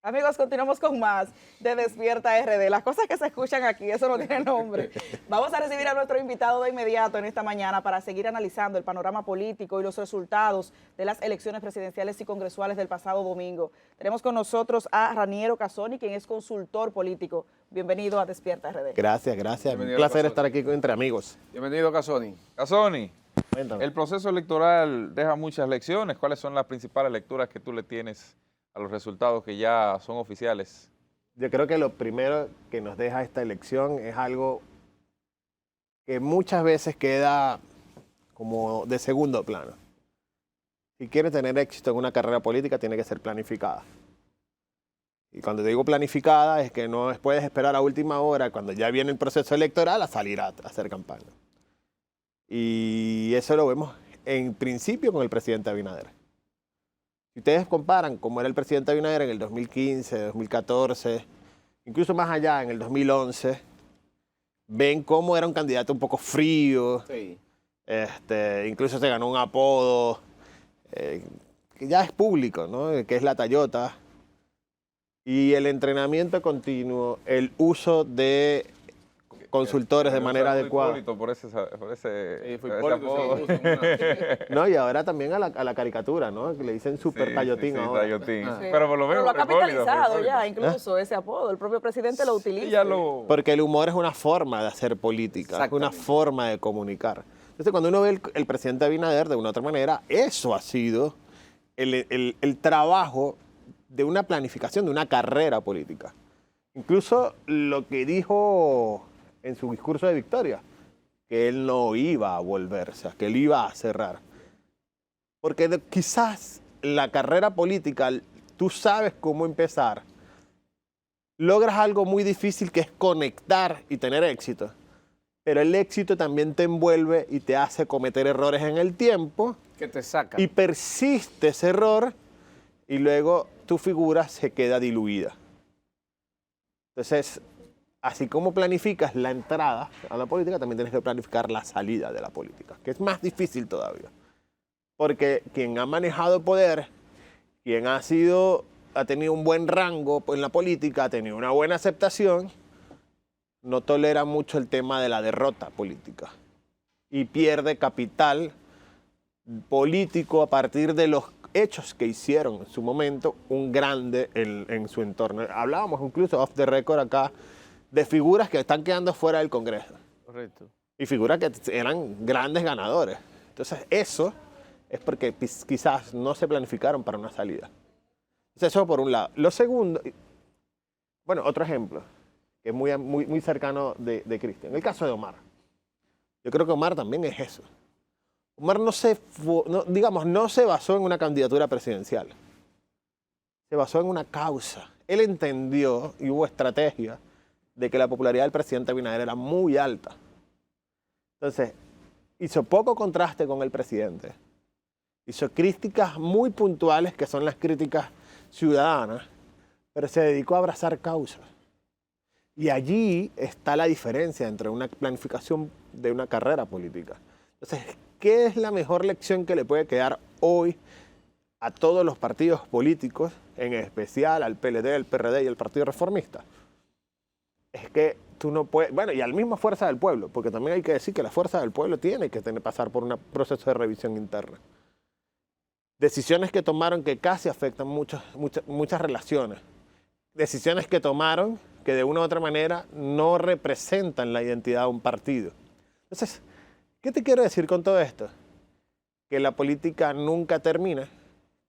Amigos, continuamos con más de Despierta RD. Las cosas que se escuchan aquí, eso no tiene nombre. Vamos a recibir a nuestro invitado de inmediato en esta mañana para seguir analizando el panorama político y los resultados de las elecciones presidenciales y congresuales del pasado domingo. Tenemos con nosotros a Raniero Casoni, quien es consultor político. Bienvenido a Despierta RD. Gracias, gracias. Bienvenido, Un placer Casoni. estar aquí entre amigos. Bienvenido, Casoni. Casoni, Cuéntame. el proceso electoral deja muchas lecciones. ¿Cuáles son las principales lecturas que tú le tienes a los resultados que ya son oficiales? Yo creo que lo primero que nos deja esta elección es algo que muchas veces queda como de segundo plano. Si quieres tener éxito en una carrera política, tiene que ser planificada. Y cuando digo planificada es que no puedes esperar a última hora, cuando ya viene el proceso electoral, a salir a hacer campaña. Y eso lo vemos en principio con el presidente Abinader. Si ustedes comparan cómo era el presidente Abinader en el 2015, 2014, incluso más allá, en el 2011, ven cómo era un candidato un poco frío, Sí. incluso se ganó un apodo que ya es público, ¿no? Que es la Tayota. Y el entrenamiento continuo, el uso de consultores de manera adecuada. Por ese Sí, fue ese Hipólito, apodo. se lo puso en una- No, y ahora también a la caricatura, ¿no? Que le dicen Super Sí, Tayotín sí, ahora. Tayotín. Ah. Sí. Pero por lo Pero menos lo ha Hipólito, capitalizado Hipólito. ya, incluso ese apodo. El propio presidente lo utiliza. Sí, ya lo... Porque el humor es una forma de hacer política, es una Exactamente. forma de comunicar. Entonces, cuando uno ve el presidente Abinader de una otra manera, eso ha sido el trabajo de una planificación, de una carrera política. Incluso lo que dijo en su discurso de victoria, que él no iba a volverse, que él iba a cerrar. Porque quizás la carrera política, tú sabes cómo empezar, logras algo muy difícil que es conectar y tener éxito. Pero el éxito también te envuelve y te hace cometer errores en el tiempo que te saca. y persiste ese error y luego tu figura se queda diluida. Entonces, así como planificas la entrada a la política, también tienes que planificar la salida de la política, que es más difícil todavía. Porque quien ha manejado poder, quien ha tenido un buen rango en la política, ha tenido una buena aceptación, no tolera mucho el tema de la derrota política y pierde capital político a partir de los hechos que hicieron en su momento un grande en su entorno. Hablábamos incluso off the record acá de figuras que están quedando fuera del Congreso Correcto. y figuras que eran grandes ganadores. Entonces eso es porque quizás no se planificaron para una salida. Entonces eso por un lado. Lo segundo, bueno, otro ejemplo que es muy cercano de Cristian, el caso de Omar. Yo creo que Omar también es eso. Omar no se basó en una candidatura presidencial. Se basó en una causa. Él entendió y hubo estrategia de que la popularidad del presidente Abinader era muy alta. Entonces, hizo poco contraste con el presidente. Hizo críticas muy puntuales, que son las críticas ciudadanas, pero se dedicó a abrazar causas. Y allí está la diferencia entre una planificación de una carrera política. Entonces, ¿qué es la mejor lección que le puede quedar hoy a todos los partidos políticos, en especial al PLD, al PRD y al Partido Reformista? Es que tú no puedes, bueno, y a la misma Fuerza del Pueblo, porque también hay que decir que la Fuerza del Pueblo tiene que pasar por un proceso de revisión interna. Decisiones que tomaron que casi afectan muchas relaciones. Decisiones que tomaron que de una u otra manera no representan la identidad de un partido. Entonces, ¿qué te quiero decir con todo esto? Que la política nunca termina,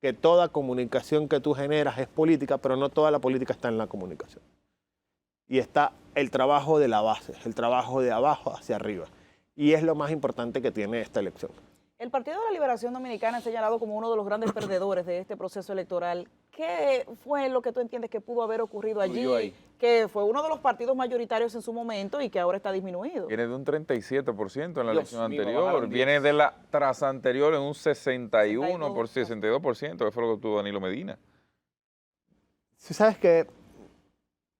que toda comunicación que tú generas es política, pero no toda la política está en la comunicación. Y está el trabajo de la base, el trabajo de abajo hacia arriba. Y es lo más importante que tiene esta elección. El Partido de la Liberación Dominicana es señalado como uno de los grandes perdedores de este proceso electoral. ¿Qué fue lo que tú entiendes que pudo haber ocurrido allí? Ocurrió ahí. Que fue uno de los partidos mayoritarios en su momento y que ahora está disminuido. Viene de un 37% en la Dios elección mío, anterior. bajaron 10. Viene de la tras anterior en un 61 por 62%, que fue lo que obtuvo Danilo Medina. Si sabes que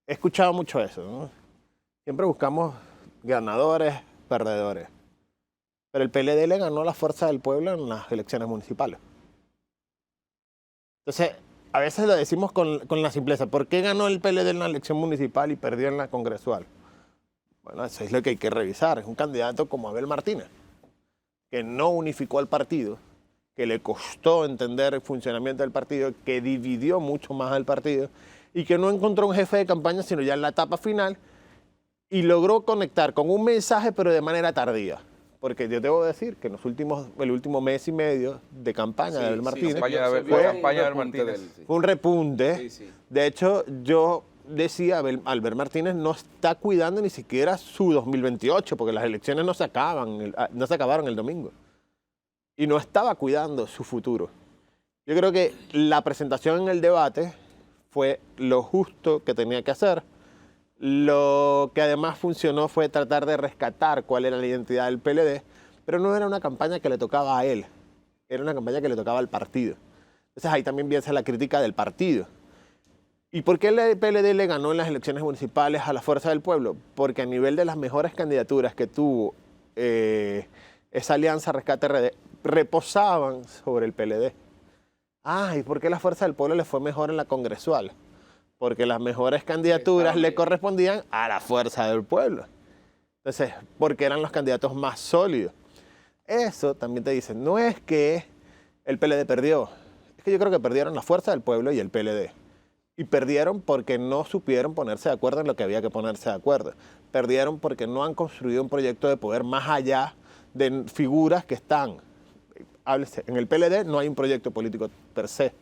he escuchado mucho eso, ¿no? Siempre buscamos ganadores, perdedores. Pero el PLD le ganó la Fuerza del Pueblo en las elecciones municipales. Entonces, a veces lo decimos con la simpleza. ¿Por qué ganó el PLD en la elección municipal y perdió en la congresual? Bueno, eso es lo que hay que revisar. Es un candidato como Abel Martínez, que no unificó al partido, que le costó entender el funcionamiento del partido, que dividió mucho más al partido y que no encontró un jefe de campaña sino ya en la etapa final y logró conectar con un mensaje pero de manera tardía. Porque yo debo decir que en el último mes y medio de campaña de Abel Martínez fue campaña de Abel Martínez. fue un repunte. De hecho, yo decía, Albert Martínez no está cuidando ni siquiera su 2028, porque las elecciones no se acabaron el domingo. Y no estaba cuidando su futuro. Yo creo que la presentación en el debate fue lo justo que tenía que hacer. Lo que además funcionó fue tratar de rescatar cuál era la identidad del PLD, pero no era una campaña que le tocaba a él, era una campaña que le tocaba al partido. Entonces ahí también viene la crítica del partido. ¿Y por qué el PLD le ganó en las elecciones municipales a la Fuerza del Pueblo? Porque a nivel de las mejores candidaturas que tuvo esa alianza Rescate RD, reposaban sobre el PLD. ¿Y por qué la Fuerza del Pueblo le fue mejor en la congresual? Porque las mejores candidaturas le correspondían a la Fuerza del Pueblo. Entonces, porque eran los candidatos más sólidos. Eso también te dice, no es que el PLD perdió, es que yo creo que perdieron la Fuerza del Pueblo y el PLD. Y perdieron porque no supieron ponerse de acuerdo en lo que había que ponerse de acuerdo. Perdieron porque no han construido un proyecto de poder más allá de figuras que están. En el PLD no hay un proyecto político per se.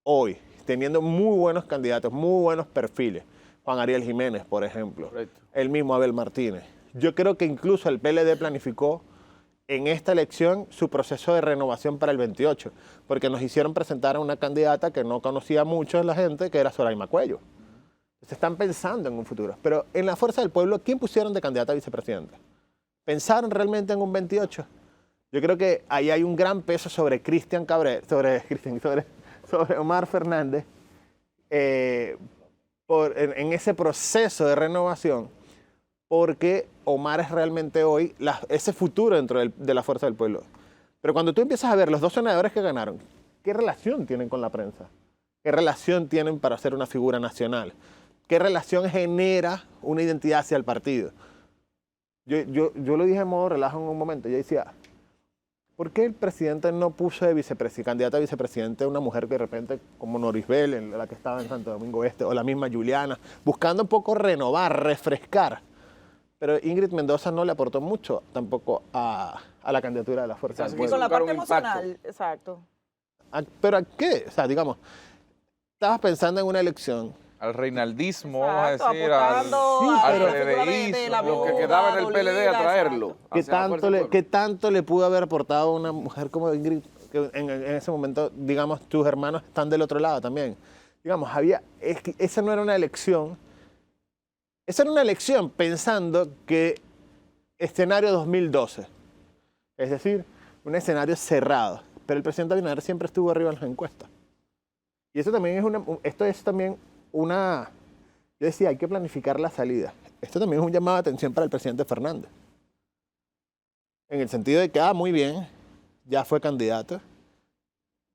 Hoy, teniendo muy buenos candidatos, muy buenos perfiles. Juan Ariel Jiménez, por ejemplo. Correcto. El mismo Abel Martínez. Yo creo que incluso el PLD planificó en esta elección su proceso de renovación para el 28, porque nos hicieron presentar a una candidata que no conocía mucho la gente, que era Zoraima Cuello. Se están pensando en un futuro. Pero en la Fuerza del Pueblo, ¿quién pusieron de candidata a vicepresidenta? ¿Pensaron realmente en un 28? Yo creo que ahí hay un gran peso sobre Cristian Cabrera, sobre Omar Fernández, en ese proceso de renovación, porque Omar es realmente hoy ese futuro dentro de la Fuerza del Pueblo. Pero cuando tú empiezas a ver los dos senadores que ganaron, ¿qué relación tienen con la prensa? ¿Qué relación tienen para ser una figura nacional? ¿Qué relación genera una identidad hacia el partido? Yo lo dije en modo relajo en un momento. Yo decía, ¿por qué el presidente no puso de candidata a vicepresidente a una mujer que de repente, como Norisbel, la que estaba en Santo Domingo Este, o la misma Juliana, buscando un poco renovar, refrescar? Pero Ingrid Mendoza no le aportó mucho tampoco a la candidatura de la Fuerza del Y Pueblo. con la parte emocional, exacto. ¿Pero a qué? O sea, digamos, estabas pensando en una elección. Al reinaldismo, Exacto, vamos a decir, al PLDismo. Lo que quedaba en el PLD a traerlo. ¿Qué tanto le pudo haber aportado a una mujer como Ingrid? Que en ese momento, digamos, tus hermanos están del otro lado también. Digamos, esa no era una elección. Esa era una elección pensando que escenario 2012, es decir, un escenario cerrado. Pero el presidente Abinader siempre estuvo arriba en las encuestas. Y eso también yo decía, hay que planificar la salida. Esto también es un llamado de atención para el presidente Fernández. En el sentido de que, muy bien, ya fue candidato,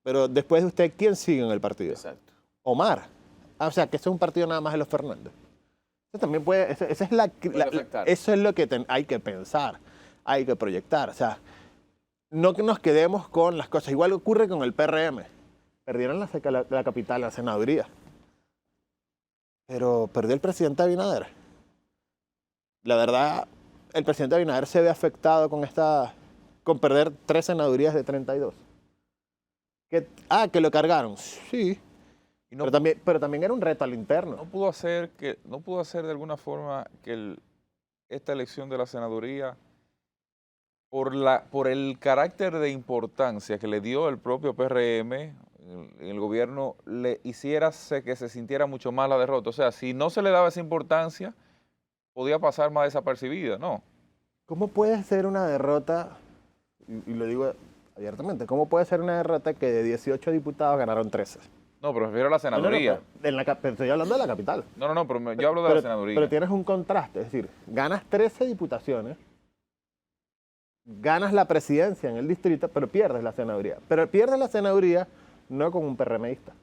pero después de usted, ¿quién sigue en el partido? Exacto. Omar. O sea, que eso es un partido nada más de los Fernández. Eso también eso es lo que hay que pensar, hay que proyectar. O sea, no que nos quedemos con las cosas. Igual ocurre con el PRM. Perdieron la capital, la senaduría. Pero perdió el presidente Abinader. La verdad, el presidente Abinader se ve afectado con perder 3 senadurías de 32. Que lo cargaron. Sí. Pero también era un reto al interno. No pudo hacer de alguna forma que esta elección de la senaduría, por el carácter de importancia que le dio el propio PRM, el gobierno, le hiciera que se sintiera mucho más la derrota. O sea, si no se le daba esa importancia, podía pasar más desapercibida, ¿no? ¿Cómo puede ser una derrota, y lo digo abiertamente, cómo puede ser una derrota que de 18 diputados ganaron 13? No, pero prefiero la senaduría. Pero estoy hablando de la capital. No, pero yo hablo de la senaduría. Pero tienes un contraste, es decir, ganas 13 diputaciones, ganas la presidencia en el distrito, pero pierdes la senaduría. Pero pierdes la senaduría no con un PRMista.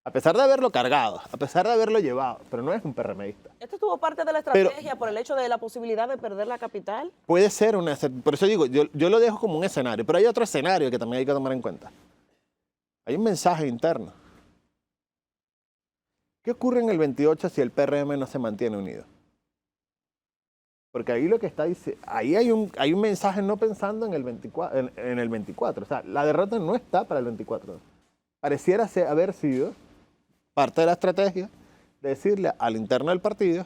A pesar de haberlo cargado, a pesar de haberlo llevado, pero no es un PRMista. ¿Esto tuvo parte de la estrategia por el hecho de la posibilidad de perder la capital? Puede ser una, por eso digo, yo lo dejo como un escenario, pero hay otro escenario que también hay que tomar en cuenta. Hay un mensaje interno. ¿Qué ocurre en el 28 si el PRM no se mantiene unido? Porque ahí lo que está diciendo, ahí hay un mensaje no pensando en el 24, en el 24. O sea, la derrota no está para el 24. Pareciera haber sido parte de la estrategia de decirle al interno del partido,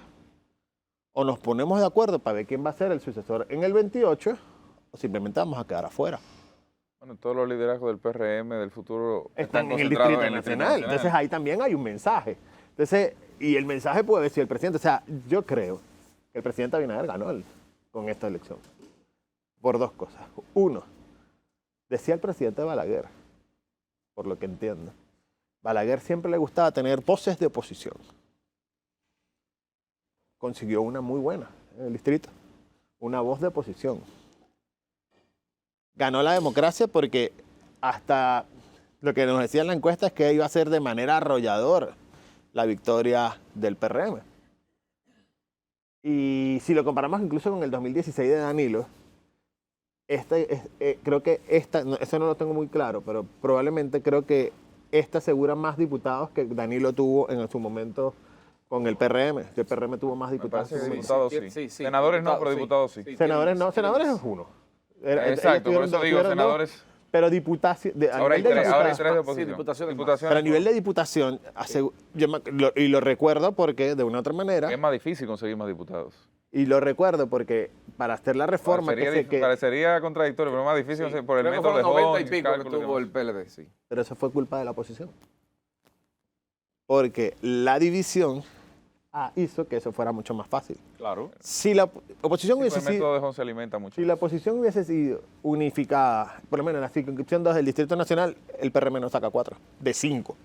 o nos ponemos de acuerdo para ver quién va a ser el sucesor en el 28, o simplemente vamos a quedar afuera. Bueno, todos los liderazgos del PRM del futuro Están en el concentrados Distrito en el Distrito Nacional. Entonces ahí también hay un mensaje. Entonces, y el mensaje puede decir el presidente, o sea, yo creo que el presidente Abinader ganó con esta elección. Por dos cosas. Uno, decía el presidente Balaguer, por lo que entiendo, Balaguer siempre le gustaba tener voces de oposición. Consiguió una muy buena en el distrito, una voz de oposición. Ganó la democracia porque hasta lo que nos decía en la encuesta es que iba a ser de manera arrolladora la victoria del PRM. Y si lo comparamos incluso con el 2016 de Danilo, creo que eso no lo tengo muy claro, pero probablemente creo que esta asegura más diputados que Danilo tuvo en su momento con el PRM. El PRM tuvo más Me diputados. parece que Sí, diputados sí, sí. sí, sí. Senadores no, pero Diputados, diputados sí. sí. Senadores no, senadores es uno. Exacto, por eso digo, senadores. Pero diputación. Ahora hay tres de Sí, oposición. diputaciones más. Pero a nivel de diputación, y lo recuerdo porque, de una u otra manera, Es más difícil conseguir más diputados. y lo recuerdo porque para hacer la reforma Parecería contradictorio, pero es más difícil Sí, por el creo que método de fueron 90 y Jones, pico que cálculo y tuvo demás. el PLD, sí. pero eso fue culpa de la oposición. Porque la división hizo que eso fuera mucho más fácil. Claro. Si la oposición Sí, hubiese pues el sido... método de Jones se alimenta mucho. Si la oposición hubiese sido unificada, por lo menos en la circunscripción 2 del Distrito Nacional, el PRM no saca 4, de 5.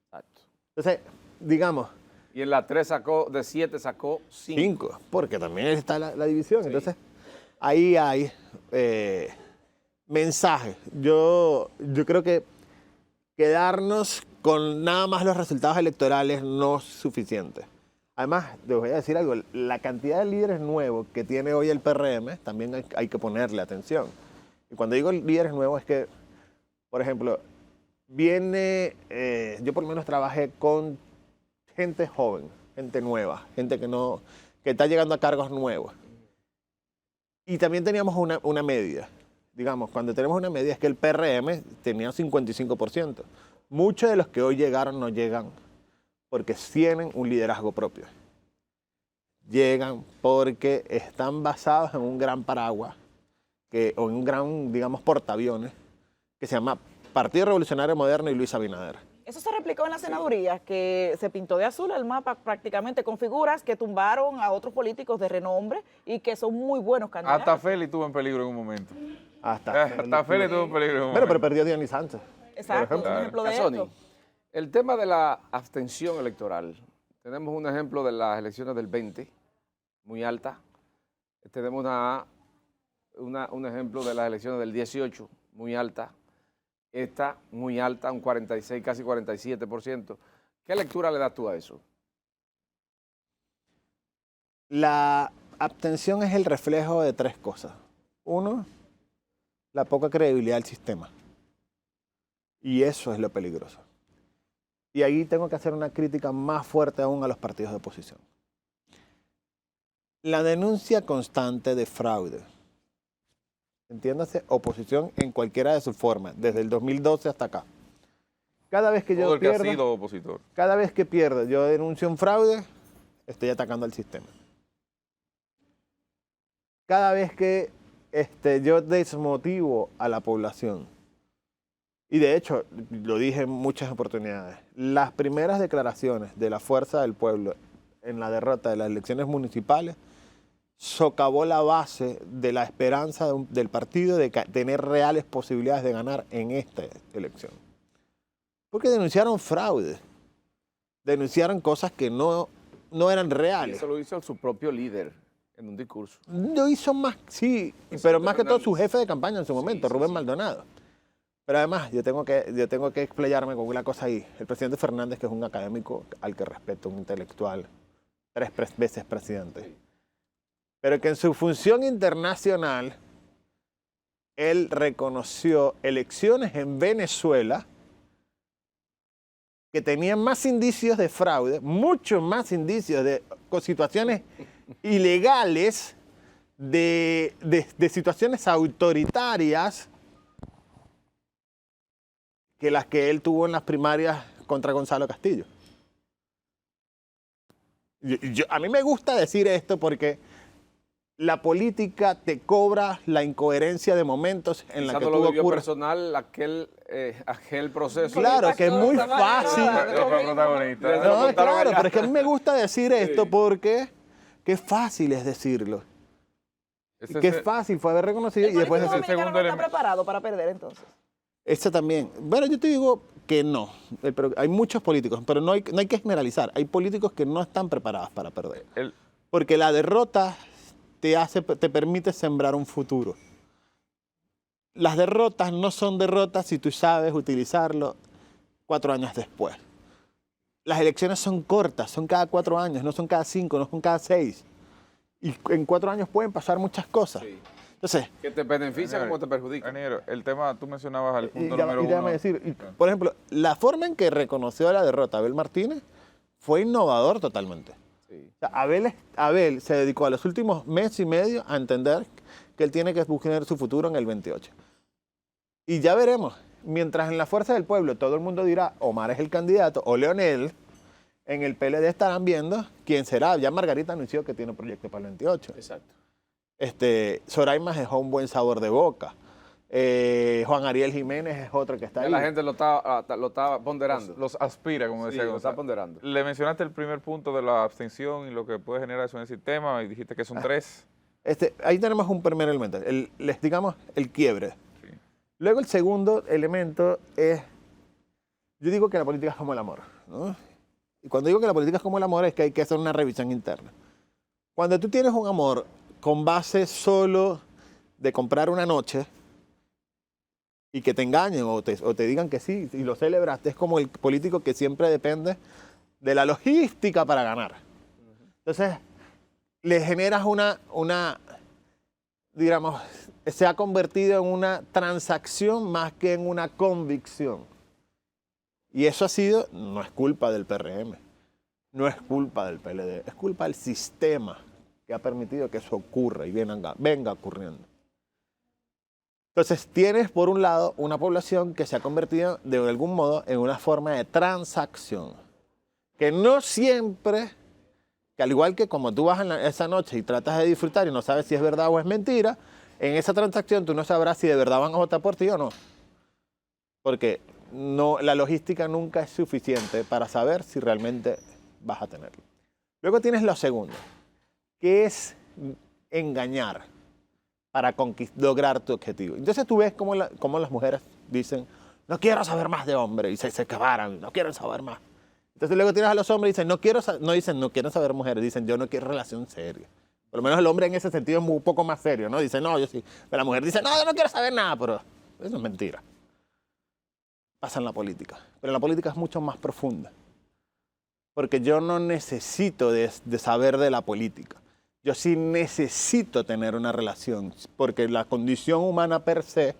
Exacto. Entonces, digamos, Y en la 3 sacó, de 7 sacó 5. 5, porque también está la división. Entonces, ahí hay mensajes. Yo creo que quedarnos con nada más los resultados electorales no es suficiente. Además, les voy a decir algo, la cantidad de líderes nuevos que tiene hoy el PRM, también hay que ponerle atención. Y cuando digo líderes nuevos es que, por ejemplo, yo por lo menos trabajé con gente joven, gente nueva, gente que está llegando a cargos nuevos. Y también teníamos una media. Digamos, cuando tenemos una media es que el PRM tenía 55%. Muchos de los que hoy llegaron no llegan porque tienen un liderazgo propio. Llegan porque están basados en un gran paraguas o en un gran, digamos, portaaviones que se llama Partido Revolucionario Moderno y Luis Abinader. Eso se replicó en la senaduría, que se pintó de azul el mapa prácticamente con figuras que tumbaron a otros políticos de renombre y que son muy buenos candidatos. Hasta Félix estuvo en peligro en un momento. Hasta Félix estuvo en peligro en un Bueno, momento. pero perdió Dionis Sánchez. Exacto, un por ejemplo de Casoni, esto. el tema de la abstención electoral. Tenemos un ejemplo de las elecciones del 20, muy alta. Tenemos un ejemplo de las elecciones del 18, muy alta. Esta, muy alta, un 46, casi 47%. ¿Qué lectura le das tú a eso? La abstención es el reflejo de tres cosas. Uno, la poca credibilidad del sistema. Y eso es lo peligroso. Y ahí tengo que hacer una crítica más fuerte aún a los partidos de oposición. La denuncia constante de fraude. Entiéndase, oposición en cualquiera de sus formas, desde el 2012 hasta acá. Cada vez que Todo yo el que ha pierdo, sido opositor. cada vez que pierdo, yo denuncio un fraude, estoy atacando al sistema. Cada vez que yo desmotivo a la población, y de hecho, lo dije en muchas oportunidades, las primeras declaraciones de la Fuerza del Pueblo en la derrota de las elecciones municipales socavó la base de la esperanza del partido de tener reales posibilidades de ganar en esta elección. Porque denunciaron fraude, denunciaron cosas que no eran Y reales. eso lo hizo su propio líder en un discurso. Lo hizo más, sí, pero más que todo su jefe de campaña en su momento, Rubén Maldonado. Pero además, yo tengo que explayarme con una cosa ahí. El presidente Fernández, que es un académico al que respeto, un intelectual, 3 veces presidente, pero que en su función internacional, él reconoció elecciones en Venezuela que tenían más indicios de fraude, muchos más indicios de situaciones ilegales, de situaciones autoritarias, que las que él tuvo en las primarias contra Gonzalo Castillo. A mí me gusta decir esto porque la política te cobra la incoherencia de momentos en la que Quizá no tú lo vivió ocurres. personal aquel proceso. Claro, que es muy fácil. Fue protagonista. No, claro, pero es que a mí me gusta decir esto porque qué fácil es decirlo. Qué fácil fue haber reconocido y El después político decir, dominicano no está preparado para perder entonces. esta también. Bueno, yo te digo que no. Pero hay muchos políticos, pero no hay que generalizar. Hay políticos que no están preparados para perder. Porque la derrota te permite sembrar un futuro. Las derrotas no son derrotas si tú sabes utilizarlo 4 años después. Las elecciones son cortas, son cada 4 años, no son cada 5, no son cada 6. Y en 4 años pueden pasar muchas cosas. Sí. Entonces, Que te beneficia como te perjudica. Ingeniero, el tema, tú mencionabas al punto y número déjame 1. decir, por ejemplo, la forma en que reconoció la derrota Abel Martínez fue innovador totalmente. Sí. O sea, Abel se dedicó a los últimos mes y medio a entender que él tiene que buscar su futuro en el 28. Y ya veremos, mientras en la Fuerza del Pueblo todo el mundo dirá Omar es el candidato o Leonel, en el PLD estarán viendo quién será. Ya Margarita anunció que tiene un proyecto para el 28. Exacto. Soraima dejó un buen sabor de boca. Juan Ariel Jiménez es otro que está Ya ahí. la gente lo está ponderando. Los aspira, como Sí, decía lo está Gonzalo. ponderando. Le mencionaste el primer punto de la abstención y lo que puede generar eso en el sistema y dijiste que son 3. Ahí tenemos un primer elemento, digamos el quiebre. Sí. Luego el segundo elemento es, yo digo que la política es como el amor, ¿no? Y cuando digo que la política es como el amor es que hay que hacer una revisión interna. Cuando tú tienes un amor con base solo de comprar una noche y que te engañen o te digan que sí y lo celebraste, es como el político que siempre depende de la logística para ganar. Entonces, le generas digamos, se ha convertido en una transacción más que en una convicción. Y eso no es culpa del PRM, no es culpa del PLD, es culpa del sistema que ha permitido que eso ocurra y venga ocurriendo. Entonces, tienes por un lado una población que se ha convertido de algún modo en una forma de transacción, que no siempre, que al igual que como tú vas esa noche y tratas de disfrutar y no sabes si es verdad o es mentira, en esa transacción tú no sabrás si de verdad van a votar por ti o no. Porque la logística nunca es suficiente para saber si realmente vas a tenerlo. Luego tienes lo segundo, que es engañar para lograr tu objetivo. Entonces tú ves cómo las mujeres dicen, no quiero saber más de hombre, y se acabaran, no quiero saber más. Entonces luego tienes a los hombres y dicen, no quieren saber mujeres, dicen, yo no quiero relación seria. Por lo menos el hombre en ese sentido es un poco más serio, ¿no? Dice, no, yo sí. Pero la mujer dice, no, yo no quiero saber nada, pero eso es mentira. Pasa en la política. Pero la política es mucho más profunda. Porque yo no necesito de saber de la política. Yo sí necesito tener una relación, porque la condición humana per se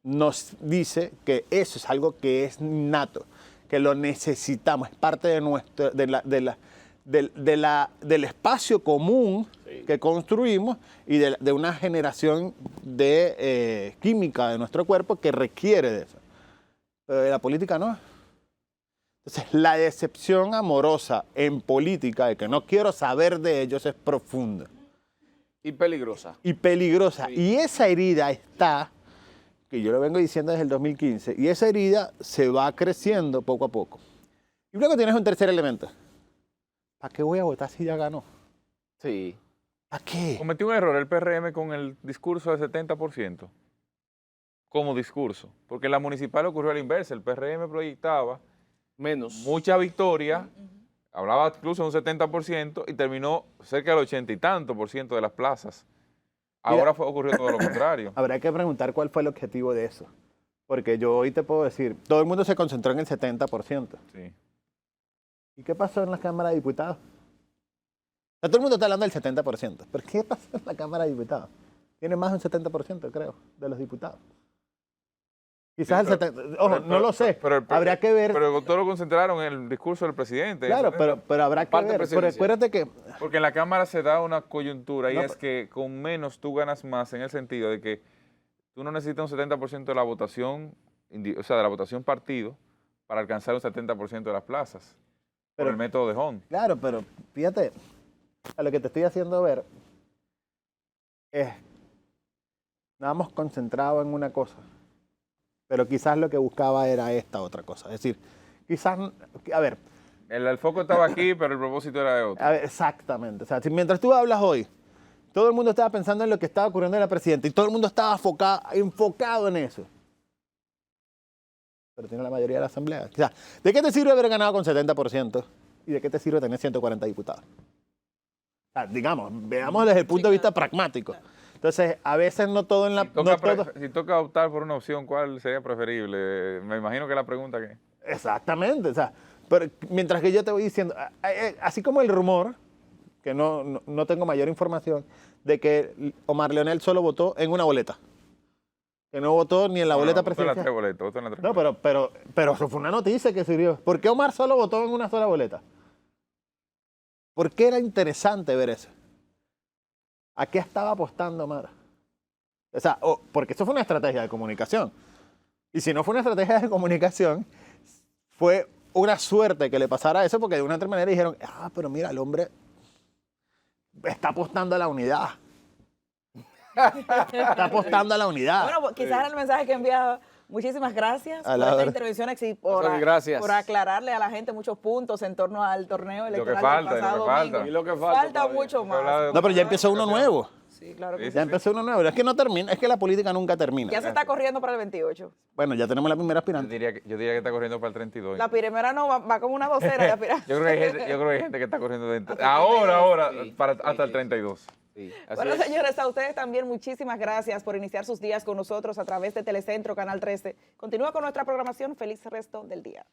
nos dice que eso es algo que es innato, que lo necesitamos, es parte de del espacio común que construimos y de una generación de química de nuestro cuerpo que requiere de eso. Pero de la política no. Entonces, la decepción amorosa en política de que no quiero saber de ellos es profunda. Y peligrosa. Y peligrosa. Sí. Y esa herida está, que yo lo vengo diciendo desde el 2015, y esa herida se va creciendo poco a poco. Y luego tienes un tercer elemento. ¿Para qué voy a votar si ya ganó? Sí. ¿Para qué? Cometió un error el PRM con el discurso del 70%. Como discurso. Porque en la municipal ocurrió a la inversa. El PRM proyectaba Menos. mucha victoria, hablaba incluso de un 70% y terminó cerca del 80 y tanto por ciento de las plazas. Ahora ocurrió todo lo contrario. Habrá que preguntar cuál fue el objetivo de eso. Porque yo hoy te puedo decir, todo el mundo se concentró en el 70%. Sí. ¿Y qué pasó en la Cámara de Diputados? O sea, todo el mundo está hablando del 70%. ¿Pero qué pasó en la Cámara de Diputados? Tiene más de un 70%, creo, de los diputados. Quizás el 70%. Ojo, no lo sé. Habría que ver. Pero todo lo concentraron en el discurso del presidente. Claro, Eso, pero habrá que Parte ver. Pero presidencial. acuérdate que... porque en la Cámara se da una coyuntura y No, es que con menos tú ganas más en el sentido de que tú no necesitas un 70% de la votación, o sea, de la votación partido, para alcanzar un 70% de las plazas. Por Pero- el método de Hond. Claro, pero fíjate, a lo que te estoy haciendo ver es, estábamos concentrados en una cosa, pero quizás lo que buscaba era esta otra cosa. Es decir, quizás, a ver, El foco estaba aquí, pero el propósito era de otro. exactamente. O sea, si mientras tú hablas hoy, todo el mundo estaba pensando en lo que estaba ocurriendo en la presidenta y todo el mundo estaba enfocado en eso. Pero tiene la mayoría de la asamblea. O sea, ¿de qué te sirve haber ganado con 70%? ¿Y de qué te sirve tener 140 diputados? O sea, digamos, veamos desde el punto de vista pragmático. Entonces, a veces no todo en la... Si toca, no todo- si toca optar por una opción, ¿cuál sería preferible? Me imagino que la pregunta que... Exactamente. O sea, pero mientras que yo te voy diciendo, así como el rumor, que no tengo mayor información, de que Omar Leonel solo votó en una boleta. Que no votó ni en la boleta votó en las presidencial. tres boletas, votó en las tres No, boletas. pero eso fue una noticia que sirvió. ¿Por qué Omar solo votó en una sola boleta? ¿Por qué era interesante ver eso? ¿A qué estaba apostando Omar? O sea, porque eso fue una estrategia de comunicación. Y si no fue una estrategia de comunicación, fue una suerte que le pasara eso, porque de una otra manera dijeron, pero mira, el hombre está apostando a la unidad. Está apostando a la unidad. Bueno, pues, quizás el mensaje que enviaba. Muchísimas gracias A por la esta hora. intervención y Gracias. por aclararle a la gente muchos puntos en torno al torneo Lo que electoral falta, del y lo pasado que falta. domingo. Y lo que falta todavía. mucho Hay que hablar más. de- No, pero ya empezó uno nuevo. Sí, claro que Sí, sí. Ya empezó uno nuevo. Es que no termina, es que la política nunca termina. Ya se está corriendo para el 28. Bueno, ya tenemos la primera Yo aspirante. diría que está corriendo para el 32. La primera no va como una docena de aspirantes. Yo creo que hay gente que está corriendo ahora, Sí, hasta el sí. 32. Sí, así Bueno, es. señores, a ustedes también muchísimas gracias por iniciar sus días con nosotros a través de Telecentro, Canal 13. Continúa con nuestra programación. Feliz resto del día.